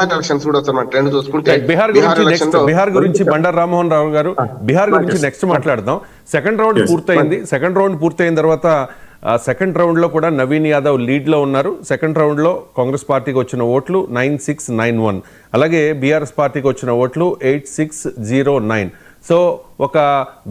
Gujarat elections కూడా వస్తారు trend చూసుకుంటే. బీహార్ గురించి బండారు రామ్మోహన్ రావు గారు బీహార్ గురించి నెక్స్ట్ మాట్లాడదాం. సెకండ్ రౌండ్ పూర్తయింది. సెకండ్ రౌండ్ పూర్తయిన తర్వాత సెకండ్ రౌండ్ లో కూడా నవీన్ యాదవ్ లీడ్ లో ఉన్నారు. సెకండ్ రౌండ్ లో కాంగ్రెస్ పార్టీకి వచ్చిన ఓట్లు 9691, అలాగే బీఆర్ఎస్ పార్టీకి వచ్చిన ఓట్లు 8609. సో ఒక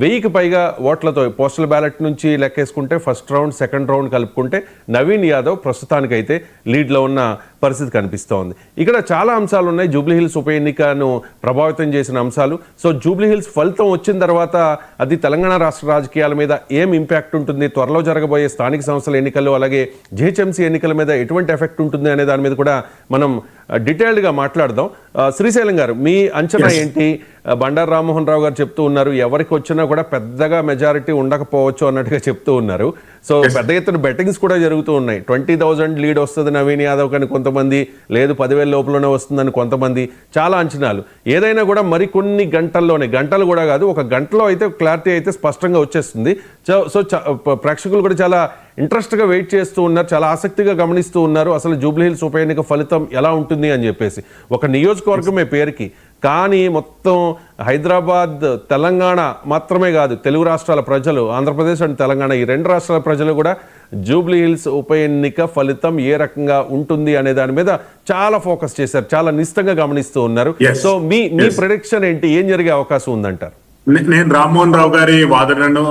1000కి పైగా ఓట్లతో పోస్టల్ బ్యాలెట్ నుంచి లెక్కేసుకుంటే ఫస్ట్ రౌండ్ సెకండ్ రౌండ్ కలుపుకుంటే నవీన్ యాదవ్ ప్రస్తుతానికైతే లీడ్లో ఉన్న పరిస్థితి కనిపిస్తోంది. ఇక్కడ చాలా అంశాలు ఉన్నాయి. జూబ్లీహిల్స్ ఉప ఎన్నికను ప్రభావితం చేసిన అంశాలు. సో జూబ్లీహిల్స్ ఫలితం వచ్చిన తర్వాత అది తెలంగాణ రాష్ట్ర రాజకీయాల మీద ఏం ఇంపాక్ట్ ఉంటుంది, త్వరలో జరగబోయే స్థానిక సంస్థల ఎన్నికలు అలాగే జిహెచ్ఎంసీ ఎన్నికల మీద ఎటువంటి ఎఫెక్ట్ ఉంటుంది అనే దాని మీద కూడా మనం డీటెయిల్డ్గా మాట్లాడదాం. శ్రీశైలం గారు, మీ అంచనా ఏంటి? బండారు రామ్మోహన్ రావు గారు చెప్తూ ఉన్నారు ఎవరికి వచ్చినా కూడా పెద్దగా మెజారిటీ ఉండకపోవచ్చు అన్నట్టుగా చెప్తూ ఉన్నారు. సో పెద్ద ఎత్తున బెట్టింగ్స్ కూడా జరుగుతూ ఉన్నాయి. 20,000 లీడ్ వస్తుంది నవీన్ యాదవ్ కానీ కొంతమంది, లేదు 10,000 లోపలనే వస్తుందని కొంతమంది, చాలా అంచనాలు. ఏదైనా కూడా మరికొన్ని గంటల్లోనే, గంటలు కూడా కాదు, ఒక గంటలో అయితే క్లారిటీ అయితే స్పష్టంగా వచ్చేస్తుంది. సో ప్రేక్షకులు కూడా చాలా ఇంట్రెస్ట్గా వెయిట్ చేస్తూ ఉన్నారు, చాలా ఆసక్తిగా గమనిస్తూ ఉన్నారు అసలు జూబ్లీహిల్స్ ఉప ఎన్నిక ఫలితం ఎలా ఉంటుంది అని చెప్పేసి. ఒక నియోజకవర్గమే పేరుకి, కానీ మొత్తం హైదరాబాద్ తెలంగాణ మాత్రమే కాదు, తెలుగు రాష్ట్రాల ప్రజలు, ఆంధ్రప్రదేశ్ అండ్ తెలంగాణ ఈ రెండు రాష్ట్రాల ప్రజలు కూడా జూబ్లీహిల్స్ ఉప ఎన్నిక ఫలితం ఏ రకంగా ఉంటుంది అనే దాని మీద చాలా ఫోకస్ చేశారు, చాలా నిశ్చితంగా గమనిస్తూ ఉన్నారు. సో మీ ప్రెడిక్షన్ ఏంటి? ఏం జరిగే అవకాశం ఉందంటారు? నేను రామ్మోహన్ రావు గారి వాదనను